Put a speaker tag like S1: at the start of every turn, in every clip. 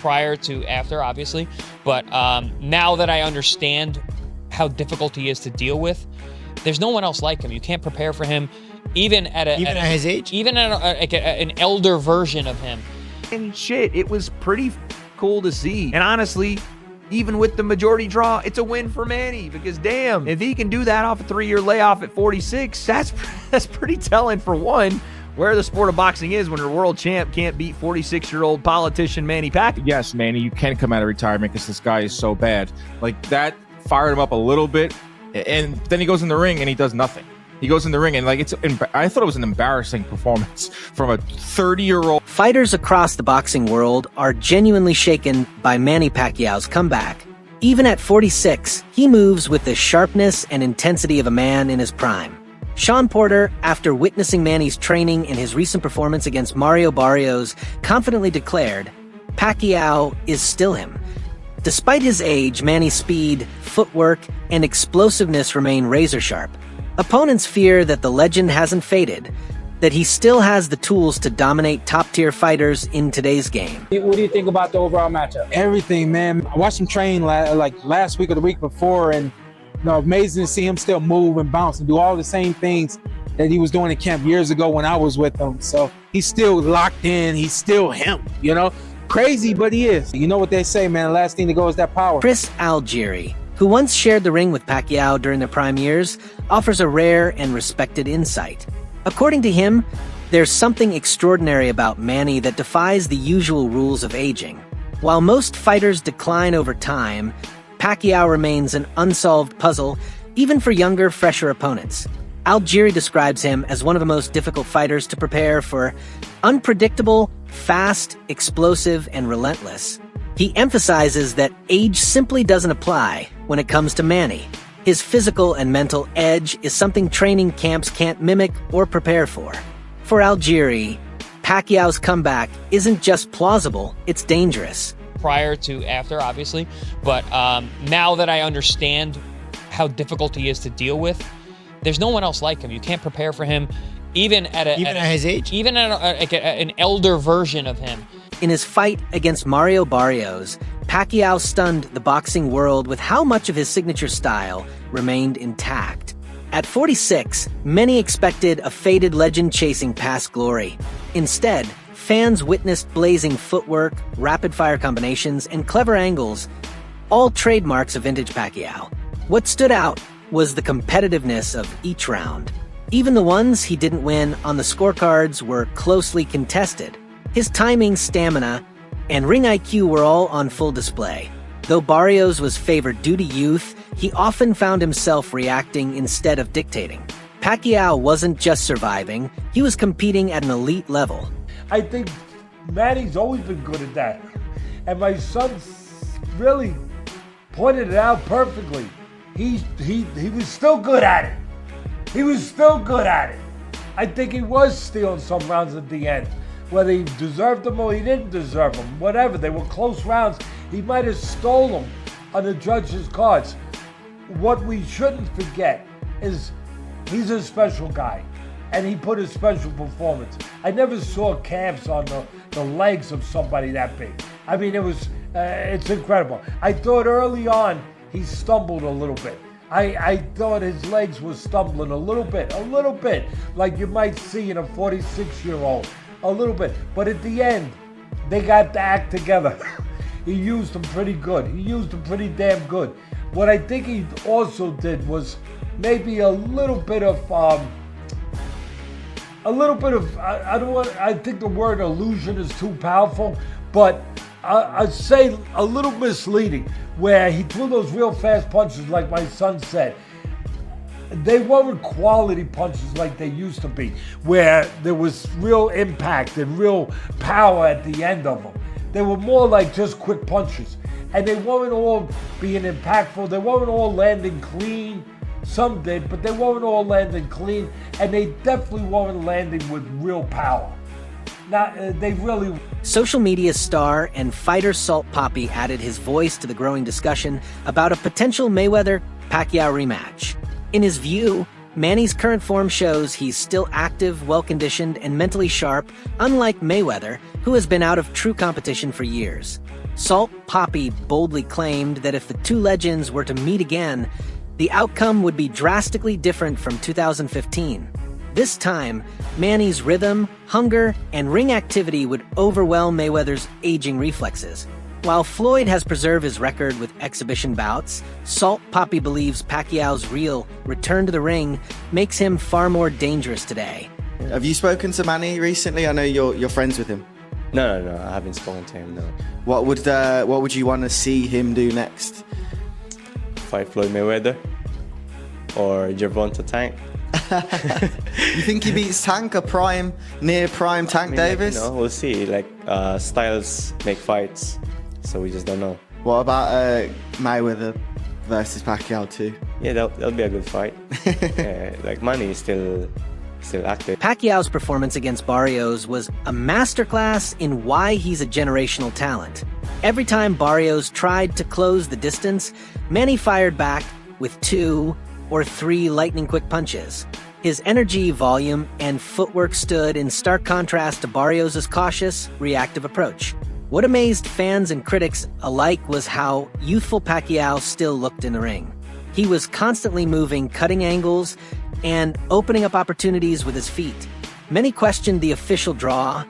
S1: prior to after, obviously. But now that I understand how difficult he is to deal with, there's no one else like him. You can't prepare for him, even at
S2: his age,
S1: even at an elder version of him.
S3: And shit, it was pretty cool to see. And honestly, even with the majority draw, it's a win for Manny, because damn, if he can do that off a 3-year layoff at 46, that's pretty telling for one, where the sport of boxing is when your world champ can't beat 46-year-old politician Manny Pacquiao.
S4: Yes, Manny, you can come out of retirement because this guy is so bad. Like, that fired him up a little bit, and then he goes in the ring and he does nothing. He goes in the ring and I thought it was an embarrassing performance from a 30-year-old.
S5: Fighters across the boxing world are genuinely shaken by Manny Pacquiao's comeback. Even at 46, he moves with the sharpness and intensity of a man in his prime. Sean Porter, after witnessing Manny's training in his recent performance against Mario Barrios, confidently declared, "Pacquiao is still him." Despite his age, Manny's speed, footwork, and explosiveness remain razor-sharp. Opponents fear that the legend hasn't faded, that he still has the tools to dominate top-tier fighters in today's game.
S6: What do you think about the overall matchup?
S7: Everything, man. I watched him train like last week or the week before, and amazing to see him still move and bounce and do all the same things that he was doing in camp years ago when I was with him. So he's still locked in. He's still him, Crazy, but he is. You know what they say, man. The last thing to go is that power.
S5: Chris Algieri, who once shared the ring with Pacquiao during their prime years, offers a rare and respected insight. According to him, there's something extraordinary about Manny that defies the usual rules of aging. While most fighters decline over time, Pacquiao remains an unsolved puzzle, even for younger, fresher opponents. Algieri describes him as one of the most difficult fighters to prepare for: unpredictable, fast, explosive, and relentless. He emphasizes that age simply doesn't apply when it comes to Manny. His physical and mental edge is something training camps can't mimic or prepare for. For Algieri, Pacquiao's comeback isn't just plausible, it's dangerous.
S1: Prior to after, obviously. But now that I understand how difficult he is to deal with, there's no one else like him. You can't prepare for him, even at
S2: his age,
S1: even at an elder version of him.
S5: In his fight against Mario Barrios, Pacquiao stunned the boxing world with how much of his signature style remained intact. At 46, many expected a faded legend chasing past glory. Instead, fans witnessed blazing footwork, rapid-fire combinations, and clever angles, all trademarks of vintage Pacquiao. What stood out was the competitiveness of each round. Even the ones he didn't win on the scorecards were closely contested. His timing, stamina, and ring IQ were all on full display. Though Barrios was favored due to youth, he often found himself reacting instead of dictating. Pacquiao wasn't just surviving, he was competing at an elite level.
S8: I think Manny's always been good at that. And my son really pointed it out perfectly. He was still good at it. He was still good at it. I think he was stealing some rounds at the end. Whether he deserved them or he didn't deserve them, whatever. They were close rounds. He might have stole them on the judges' cards. What we shouldn't forget is he's a special guy, and he put a special performance. I never saw camps on the legs of somebody that big. I mean, it's incredible. I thought early on he stumbled a little bit. I thought his legs were stumbling a little bit, like you might see in a 46-year-old. A little bit, but at the end, they got the act together. He used them pretty good. He used them pretty damn good. What I think he also did was maybe a little bit of, I think the word illusion is too powerful, but I'd say a little misleading, where he threw those real fast punches like my son said. They weren't quality punches like they used to be, where there was real impact and real power at the end of them. They were more like just quick punches. And they weren't all being impactful. They weren't all landing clean. Some did, but they weren't all landing clean. And they definitely weren't landing with real power. They really...
S5: Social media star and fighter Salt Poppy added his voice to the growing discussion about a potential Mayweather-Pacquiao rematch. In his view, Manny's current form shows he's still active, well-conditioned, and mentally sharp, unlike Mayweather, who has been out of true competition for years. Salt Papi boldly claimed that if the two legends were to meet again, the outcome would be drastically different from 2015. This time, Manny's rhythm, hunger, and ring activity would overwhelm Mayweather's aging reflexes. While Floyd has preserved his record with exhibition bouts, Salt Papi believes Pacquiao's real return to the ring makes him far more dangerous today.
S2: Have you spoken to Manny recently? I know you're friends with him.
S9: No, I haven't spoken to him, no.
S2: What would you want to see him do next?
S9: Fight Floyd Mayweather or Gervonta Tank.
S2: You think he beats Tank, a near prime Tank Davis?
S9: We'll see. Styles make fights, so we just don't know.
S2: What about Mayweather versus Pacquiao too?
S9: Yeah, that'll be a good fight. Manny is still active.
S5: Pacquiao's performance against Barrios was a masterclass in why he's a generational talent. Every time Barrios tried to close the distance, Manny fired back with 2 or 3 lightning-quick punches. His energy, volume, and footwork stood in stark contrast to Barrios' cautious, reactive approach. What amazed fans and critics alike was how youthful Pacquiao still looked in the ring. He was constantly moving cutting angles and opening up opportunities with his feet. Many questioned the official draw,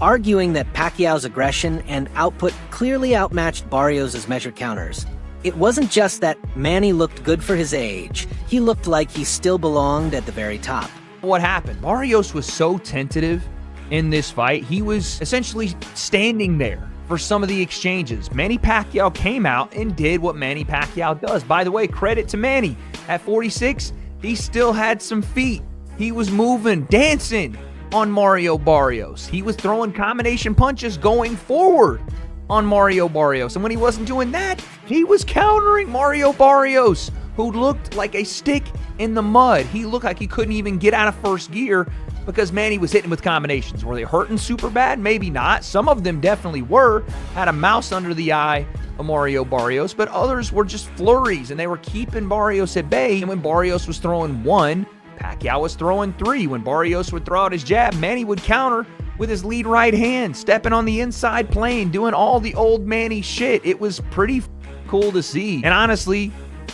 S5: arguing that Pacquiao's aggression and output clearly outmatched Barrios' measured counters. It wasn't just that Manny looked good for his age, he looked like he still belonged at the very top.
S3: What happened? Barrios was so tentative in this fight. He was essentially standing there for some of the exchanges. Manny Pacquiao came out and did what Manny Pacquiao does. By the way, credit to Manny. At 46, he still had some feet. He was moving, dancing on Mario Barrios. He was throwing combination punches going forward on Mario Barrios. And when he wasn't doing that, he was countering Mario Barrios, who looked like a stick in the mud. He looked like he couldn't even get out of first gear because Manny was hitting with combinations. Were they hurting super bad? Maybe not. Some of them definitely were. Had a mouse under the eye of Mario Barrios, but others were just flurries, and they were keeping Barrios at bay. And when Barrios was throwing 1, Pacquiao was throwing 3. When Barrios would throw out his jab, Manny would counter with his lead right hand, stepping on the inside plane, doing all the old Manny shit. It was pretty cool to see. And honestly,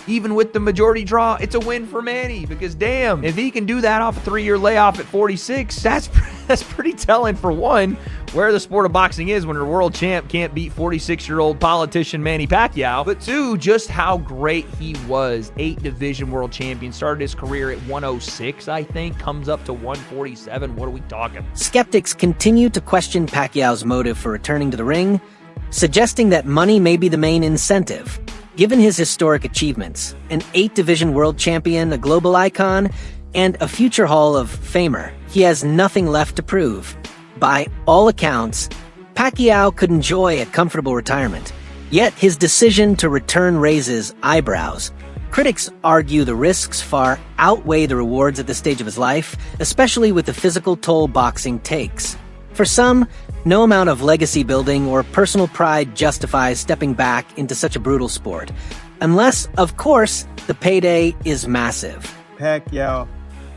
S3: even with the majority draw, it's a win for Manny because damn, if he can do that off a 3-year layoff at 46, that's pretty telling for one, where the sport of boxing is when your world champ can't beat 46-year-old politician Manny Pacquiao, but 2, just how great he was. 8 division world champion, started his career at 106, I think, comes up to 147. What are we talking?
S5: Skeptics continue to question Pacquiao's motive for returning to the ring, suggesting that money may be the main incentive. Given his historic achievements, an 8-division world champion, a global icon, and a future Hall of Famer, he has nothing left to prove. By all accounts, Pacquiao could enjoy a comfortable retirement. Yet his decision to return raises eyebrows. Critics argue the risks far outweigh the rewards at this stage of his life, especially with the physical toll boxing takes. For some, no amount of legacy building or personal pride justifies stepping back into such a brutal sport. Unless, of course, the payday is massive.
S10: Pacquiao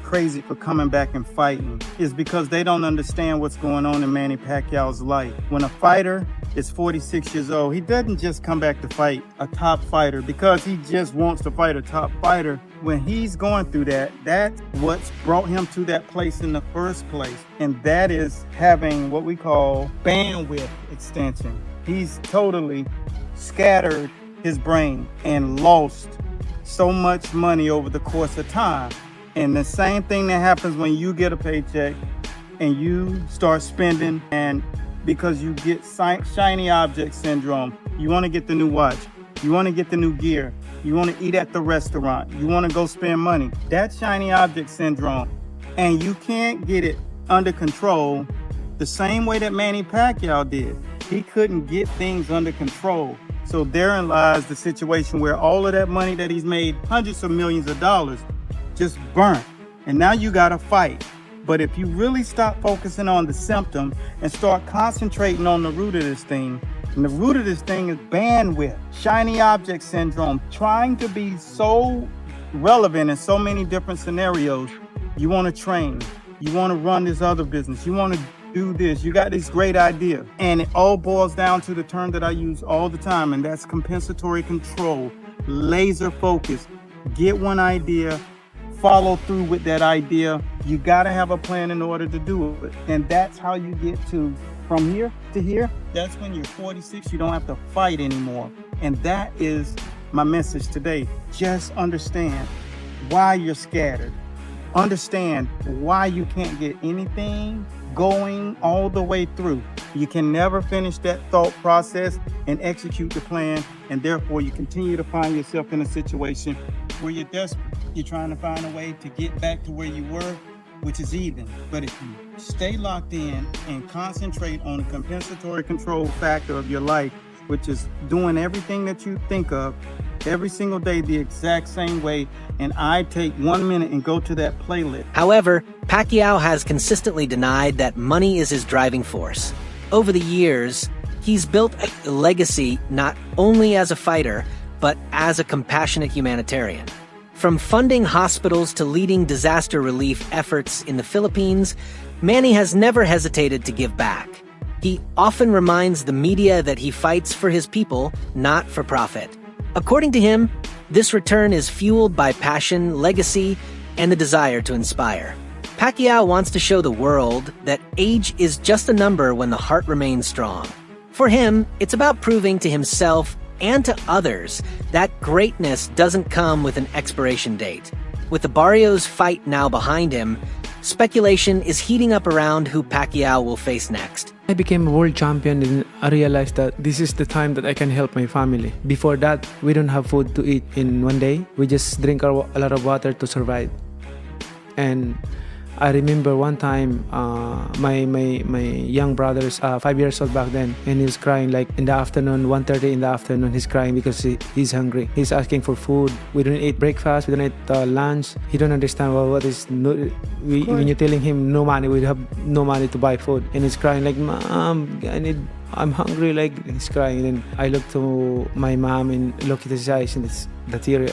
S10: crazy for coming back and fighting is because they don't understand what's going on in Manny Pacquiao's life. When a fighter is 46 years old, he doesn't just come back to fight a top fighter because he just wants to fight a top fighter. When he's going through that, that's what's brought him to that place in the first place. And that is having what we call bandwidth extension. He's totally scattered his brain and lost so much money over the course of time. And the same thing that happens when you get a paycheck and you start spending, and because you get shiny object syndrome, you want to get the new watch, you want to get the new gear, you want to eat at the restaurant, you want to go spend money. That shiny object syndrome, and you can't get it under control the same way that Manny Pacquiao did. He couldn't get things under control. So therein lies the situation where all of that money that he's made, hundreds of millions of dollars, just burnt. And now you got to fight. But if you really stop focusing on the symptom and start concentrating on the root of this thing, and the root of this thing is bandwidth, shiny object syndrome, trying to be so relevant in so many different scenarios. You want to train, you want to run this other business, you want to do this. You got this great idea. And it all boils down to the term that I use all the time, and that's compensatory control. Laser focus. Get one idea, follow through with that idea. You got to have a plan in order to do it. And that's how you get to from here to here. That's when you're 46, you don't have to fight anymore. And that is my message today. Just understand why you're scattered. Understand why you can't get anything going all the way through. You can never finish that thought process and execute the plan, and therefore you continue to find yourself in a situation where you're desperate. You're trying to find a way to get back to where you were, which is even. But if you stay locked in and concentrate on the compensatory control factor of your life, which is doing everything that you think of every single day the exact same way, and I take 1 minute and go to that playlist.
S5: However, Pacquiao has consistently denied that money is his driving force. Over the years, he's built a legacy not only as a fighter, but as a compassionate humanitarian. From funding hospitals to leading disaster relief efforts in the Philippines, Manny has never hesitated to give back. He often reminds the media that he fights for his people, not for profit. According to him, this return is fueled by passion, legacy, and the desire to inspire. Pacquiao wants to show the world that age is just a number when the heart remains strong. For him, it's about proving to himself and to others that greatness doesn't come with an expiration date. With the Barrios fight now behind him, speculation is heating up around who Pacquiao will face next.
S11: I became a world champion and I realized that this is the time that I can help my family. Before that, we don't have food to eat in one day. We just drink a lot of water to survive. And I remember one time, my young brother's 5 years old back then, and he was crying like in the afternoon, 1:30 in the afternoon. He's crying because he's hungry. He's asking for food. We don't eat breakfast. We don't eat lunch. He don't understand what is. When you're telling him no money, we have no money to buy food, and he's crying like, "Mom, I'm hungry." Like he's crying, and then I look to my mom and look at his eyes, and the tear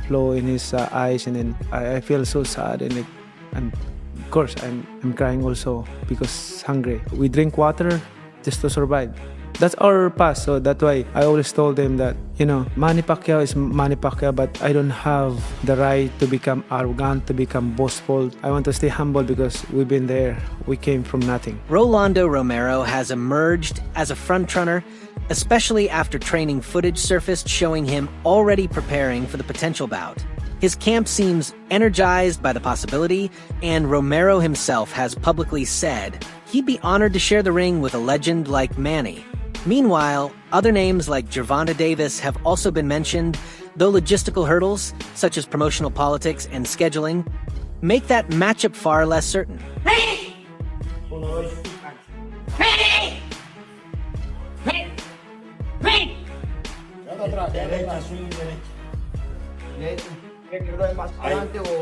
S11: flow in his eyes, and then I feel so sad and like. And of course, I'm crying also because hungry. We drink water just to survive. That's our past, so that's why I always told them that, Manny Pacquiao is Manny Pacquiao, but I don't have the right to become arrogant, to become boastful. I want to stay humble because we've been there. We came from nothing.
S5: Rolando Romero has emerged as a frontrunner, especially after training footage surfaced showing him already preparing for the potential bout. His camp seems energized by the possibility, and Romero himself has publicly said he'd be honored to share the ring with a legend like Manny. Meanwhile, other names like Gervonta Davis have also been mentioned, though logistical hurdles, such as promotional politics and scheduling, make that matchup far less certain.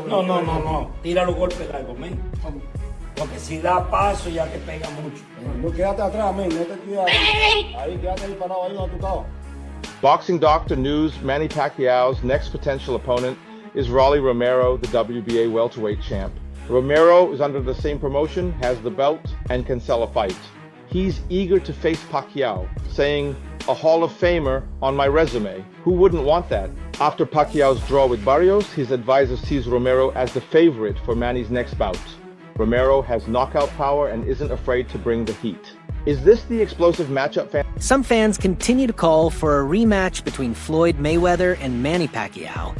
S8: No. Tira los golpes largos, men. Porque si da paso ya te pega mucho. No, quédate atrás, men. No te cuidas. Ahí, quédate ahí parado, ahí donde tú estabas.
S12: Boxing Doctor News, Manny Pacquiao's next potential opponent is Rolly Romero, the WBA welterweight champ. Romero is under the same promotion, has the belt, and can sell a fight. He's eager to face Pacquiao, saying, "A Hall of Famer on my resume. Who wouldn't want that?" After Pacquiao's draw with Barrios, his advisor sees Romero as the favorite for Manny's next bout. Romero has knockout power and isn't afraid to bring the heat. Is this the explosive matchup, fan?
S5: Some fans continue to call for a rematch between Floyd Mayweather and Manny Pacquiao,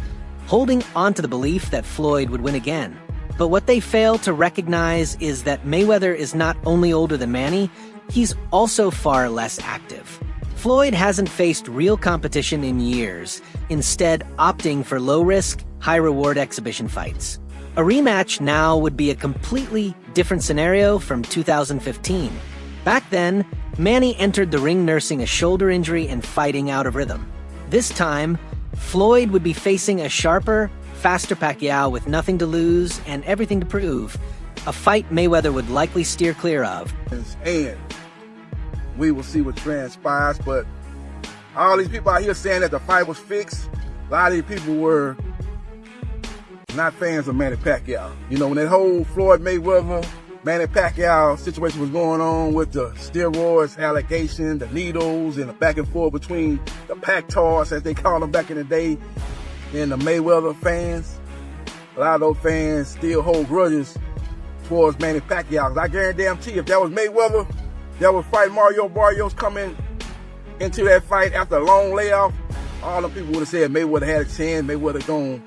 S5: holding on to the belief that Floyd would win again. But what they fail to recognize is that Mayweather is not only older than Manny, he's also far less active. Floyd hasn't faced real competition in years, instead opting for low-risk, high-reward exhibition fights. A rematch now would be a completely different scenario from 2015. Back then, Manny entered the ring nursing a shoulder injury and fighting out of rhythm. This time, Floyd would be facing a sharper, faster Pacquiao with nothing to lose and everything to prove, a fight Mayweather would likely steer clear of.
S13: And we will see what transpires, but all these people out here saying that the fight was fixed, a lot of these people were not fans of Manny Pacquiao. When that whole Floyd Mayweather Manny Pacquiao situation was going on with the steroids allegation, the needles, and the back and forth between the Pac-Tars, as they called them back in the day, and the Mayweather fans. A lot of those fans still hold grudges towards Manny Pacquiao. I guarantee if that was Mayweather that was fighting Mario Barrios coming into that fight after a long layoff, all the people would have said Mayweather had a chance, Mayweather gonna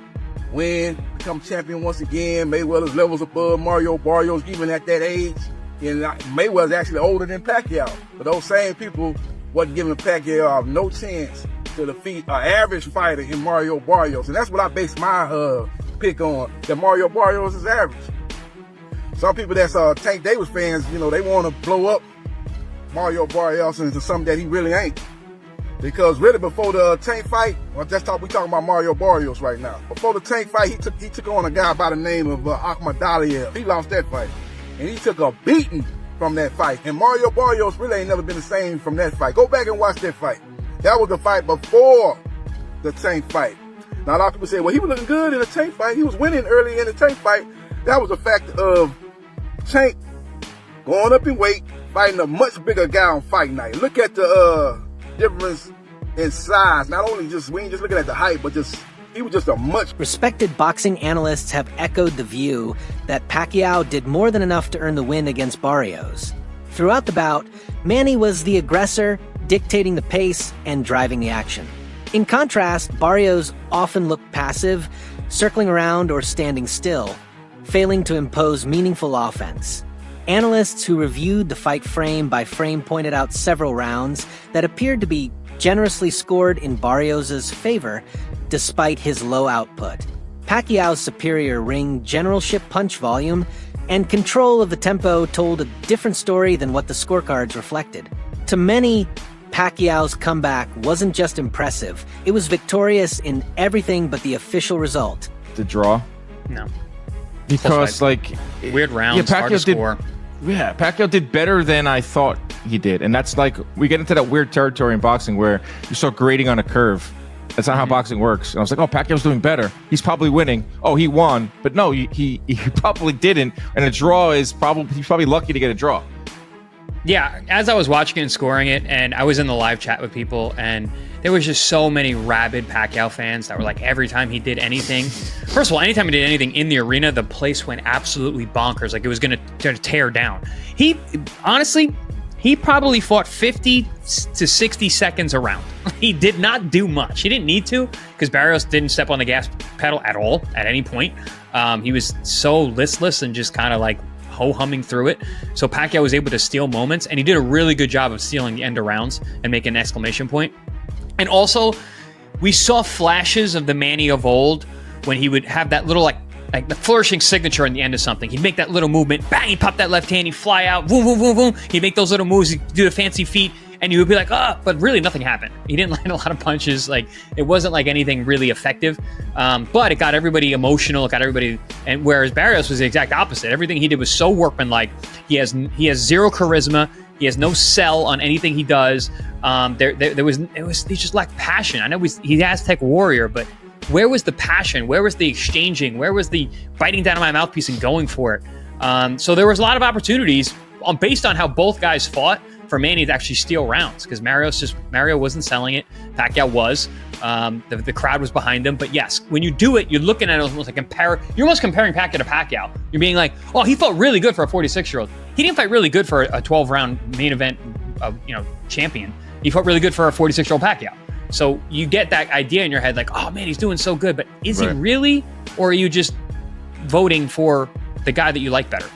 S13: win, become champion once again. Mayweather's levels above Mario Barrios even at that age. And Mayweather's actually older than Pacquiao. But those same people wasn't giving Pacquiao no chance to defeat an average fighter in Mario Barrios. And that's what I base my pick on, that Mario Barrios is average. Some people that's Tank Davis fans, you know, they want to blow up Mario Barrios into something that he really ain't. Because really before the Tank fight, we talking about Mario Barrios right now. Before the Tank fight, he took on a guy by the name of Ahmad Daliev. He lost that fight. And he took a beating from that fight. And Mario Barrios really ain't never been the same from that fight. Go back and watch that fight. That was the fight before the Tank fight. Now a lot of people say, well, he was looking good in the Tank fight. He was winning early in the Tank fight. That was a fact of Tank going up in weight, fighting a much bigger guy on fight night. Look at the difference in size. Not only we ain't just looking at the height, but he was just a much...
S5: Respected boxing analysts have echoed the view that Pacquiao did more than enough to earn the win against Barrios. Throughout the bout, Manny was the aggressor, dictating the pace and driving the action. In contrast, Barrios often looked passive, circling around or standing still, failing to impose meaningful offense. Analysts who reviewed the fight frame by frame pointed out several rounds that appeared to be generously scored in Barrios' favor, despite his low output. Pacquiao's superior ring generalship punch volume and control of the tempo told a different story than what the scorecards reflected. To many, Pacquiao's comeback wasn't just impressive, it was victorious in everything but the official result.
S4: The draw?
S1: No.
S4: Because,
S1: weird rounds, hard to score.
S4: Yeah, Pacquiao did better than I thought he did. And that's we get into that weird territory in boxing where you start grading on a curve. That's not how boxing works. And I was like, oh, Pacquiao's doing better. He's probably winning. Oh, he won. But no, he probably didn't. And a draw he's probably lucky to get a draw.
S1: Yeah, as I was watching it and scoring it, and I was in the live chat with people, and there was just so many rabid Pacquiao fans that were like, every time he did anything, first of all, anytime he did anything in the arena, the place went absolutely bonkers, like it was going to tear down. Honestly, he probably fought 50 to 60 seconds a round. He did not do much. He didn't need to, because Barrios didn't step on the gas pedal at all, at any point. He was so listless and just kind of like ho-humming through it. So Pacquiao was able to steal moments, and he did a really good job of stealing the end of rounds and making an exclamation point. And also, we saw flashes of the Manny of old when he would have that little like the flourishing signature in the end of something. He'd make that little movement, bang, he'd pop that left hand, he'd fly out, boom, boom, boom, boom. He'd make those little moves, he'd do the fancy feet, and you would be like, but really nothing happened. He didn't land a lot of punches. Like, it wasn't like anything really effective. But it got everybody emotional. It got everybody, and whereas Barrios was the exact opposite. Everything he did was so workmanlike. He has zero charisma. He has no sell on anything he does. They just lacked passion. I know he's Aztec warrior, but where was the passion? Where was the exchanging? Where was the biting down on my mouthpiece and going for it? So there was a lot of opportunities based on how both guys fought for Manny to actually steal rounds, because Mario wasn't selling it. Pacquiao was. The crowd was behind him. But yes, when you do it, you're looking at it almost like you're almost comparing Pacquiao to Pacquiao. You're being like, oh, he fought really good for a 46-year-old. He didn't fight really good for a 12-round main event champion. He fought really good for a 46-year-old Pacquiao. So you get that idea in your head, like, oh man, he's doing so good. But is he really? Or are you just voting for the guy that you like better?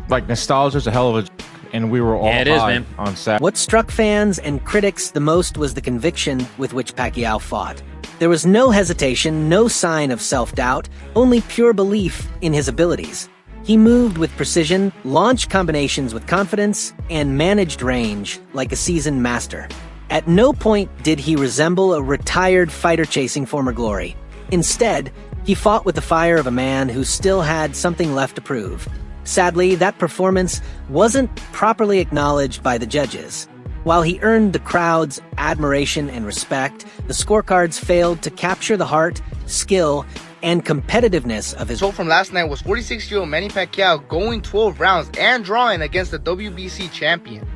S4: Like, nostalgia's a hell of a... And we were all high on Saturday.
S5: What struck fans and critics the most was the conviction with which Pacquiao fought. There was no hesitation, no sign of self-doubt, only pure belief in his abilities. He moved with precision, launched combinations with confidence, and managed range like a seasoned master. At no point did he resemble a retired fighter chasing former glory. Instead, he fought with the fire of a man who still had something left to prove. Sadly, that performance wasn't properly acknowledged by the judges. While he earned the crowd's admiration and respect, the scorecards failed to capture the heart, skill, and competitiveness of his.
S14: So from last night was 46-year-old Manny Pacquiao going 12 rounds and drawing against the WBC champion.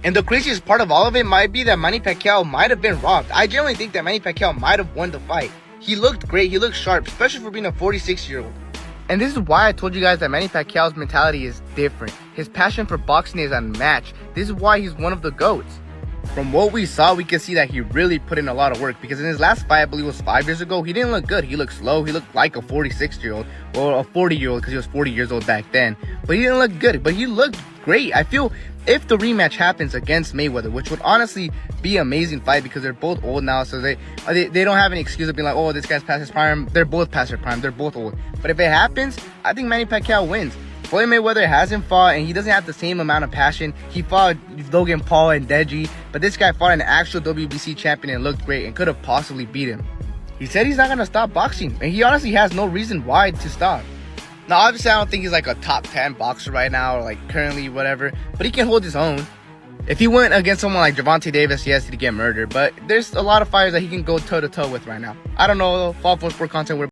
S14: And the craziest part of all of it might be that Manny Pacquiao might have been robbed. I genuinely think that Manny Pacquiao might have won the fight. He looked great, he looked sharp, especially for being a 46-year-old. And this is why I told you guys that Manny Pacquiao's mentality is different. His passion for boxing is unmatched. This is why he's one of the GOATs. From what we saw, we can see that he really put in a lot of work, because in his last fight, I believe it was 5 years ago, he didn't look good. He looked slow. He looked like a 46-year-old or a 40-year-old, because he was 40 years old back then. But he didn't look good, but he looked great. I feel if the rematch happens against Mayweather, which would honestly be an amazing fight because they're both old now, so they don't have any excuse of being like, oh, this guy's past his prime. They're both past their prime. They're both old. But if it happens, I think Manny Pacquiao wins. Floyd Mayweather hasn't fought, and he doesn't have the same amount of passion. He fought Logan Paul and Deji, but this guy fought an actual WBC champion and looked great and could have possibly beat him. He said he's not going to stop boxing, and he honestly has no reason why to stop. Now, obviously, I don't think he's like a top 10 boxer right now, or like currently, whatever, but he can hold his own. If he went against someone like Gervonta Davis, yes, he'd get murdered, but there's a lot of fighters that he can go toe-to-toe with right now. I don't know, though. Fall for sport content.